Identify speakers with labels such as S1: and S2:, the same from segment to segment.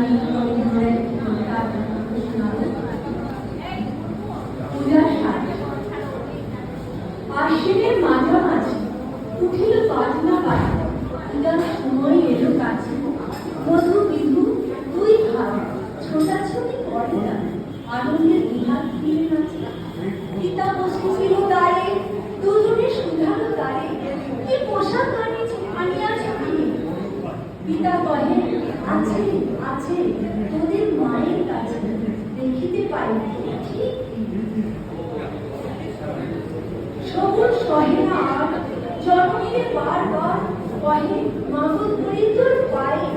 S1: আমি তোমাদের শোনাবো। পূজার সাথে আশ্বিনের মাঝামাঝি উঠিল বাজনা বাজনা, পূজার সময় এলো কাছে। মধু বিধু দুই ভাই ছোটাছুটি করে না, আনন্দের বিহার ফিরে নাচে। পিতা বসেছিল দ্বারে, দুজনে শুধালো দ্বারে, কি পোশাক আনিয়াছ তুমি? পিতা কহে, আছে আছে তোদের মায়ের কাছে, দেখিতে পাই ঠিক। সবুজ সহে না আর, জননীকে বারবার কহে, মাগো ধরি তোর পায়ে।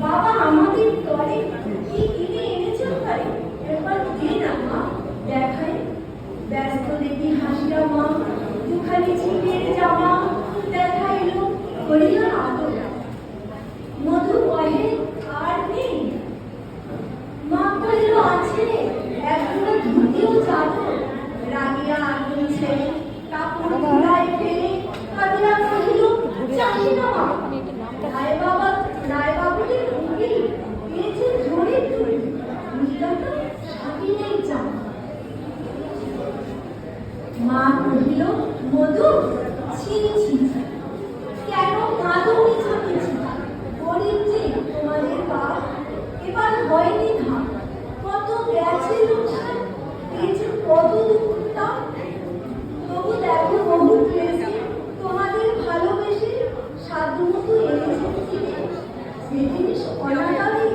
S1: বাবা আমাদের তরে কি কিনে এনেছে ঘরে, একবার দে না মা দেখাই। ব্যস্ত দেখি হাসিয়া মা, দুখানি ছিটের জামা দেখাইল, করিল আদর। মধু কহে, আর নেই? মা কহিল, আছে একজোড়া ধুতিও চাদর। রাগিয়া আগুন ছেড়ে কাপড় ধুলায় ফেলে কাঁদিয়া কহিল, চাহি না মা। রায়বাবুদের উকিল পেয়েছে ঝরে তুলি, বুঝলাটা সাথী নেই জামা। মা কহিল, মধু ছি ছি, কেন কাঁদো মিছামিছি? গরিব যে তোমাদের বাপ, এবার হয়নি ধাপ। কত গেছে লোকসান, পেয়েছে কত দুঃখটা। তবু দেখো বহু পেয়েছে তোমাদের ভালোবেসে, সাধুমতো এনেছে কিনে। সে জিনিস অনাদারে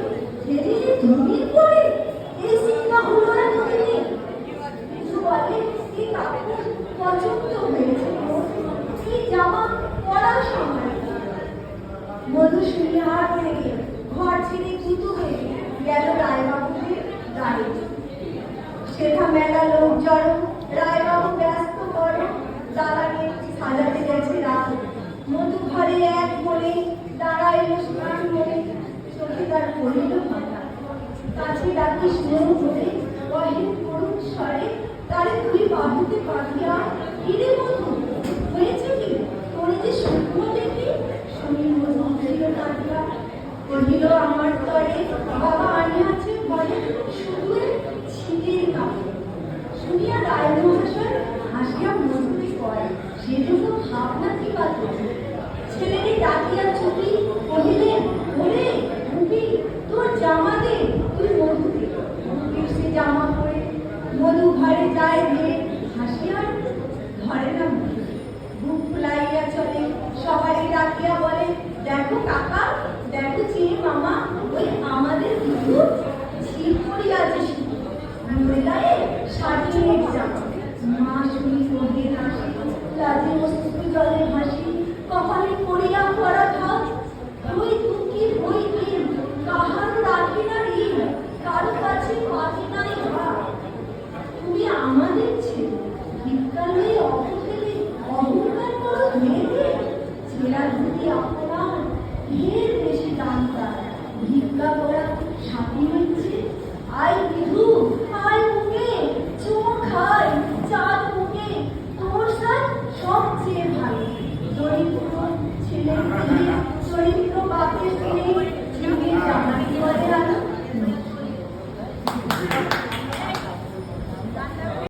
S1: ফেরিলে ধুমিয়ে পড়ে, এই চিন্তা হলো না তুমি। কিছু বলে, এই কাপড় পছন্দ হয়েছে, এই জামা পরা সময়। মধু শুনে হাত থেকে ঘর ছেড়ে জুতো হয়ে গেল রায়বাবুদের গাড়ি। সেটা মেলা লোক জড়ো, রায়বাবু ব্যস্ত করো, দালানে সাজাতে গেছে রাত। মধু ঘরে এক মনে দাঁড়াইল স্নান করে, চোখে তার পড়িল মাথা। কাছে ডাকি স্নেহ করে কহে করুণ স্বরে, তারে তুই বাহুতে পাঠিয়া, কিরে মধু হয়েছে কি তোর যে শুকনো দেখি? শুনি মধু উঠিল কাঁদিয়া, কহিল, আমার তরে বাবা আনিয়াছে ঘরে শুধু ছিটের কাপড়। শুনিয়া রায় মহাশয় হাসিয়া মধুকে কয়, সেটুকু ভাবনা কি বাত? ছেলেকে ডাকিয়া চুপি কহিলেন, ওরে মুখি তোর জামা দে, তুই মধু দে। মুখে সে জামা পরে মধু ঘরে যায় দিয়ে, হাসিয়া ধরে না মুখে। বুক ফুলাইয়া চলে, সবাই ডাকিয়া বলে, দেখো কাকা, দেখো চেয়ে মামা, ওই আমাদের দুধ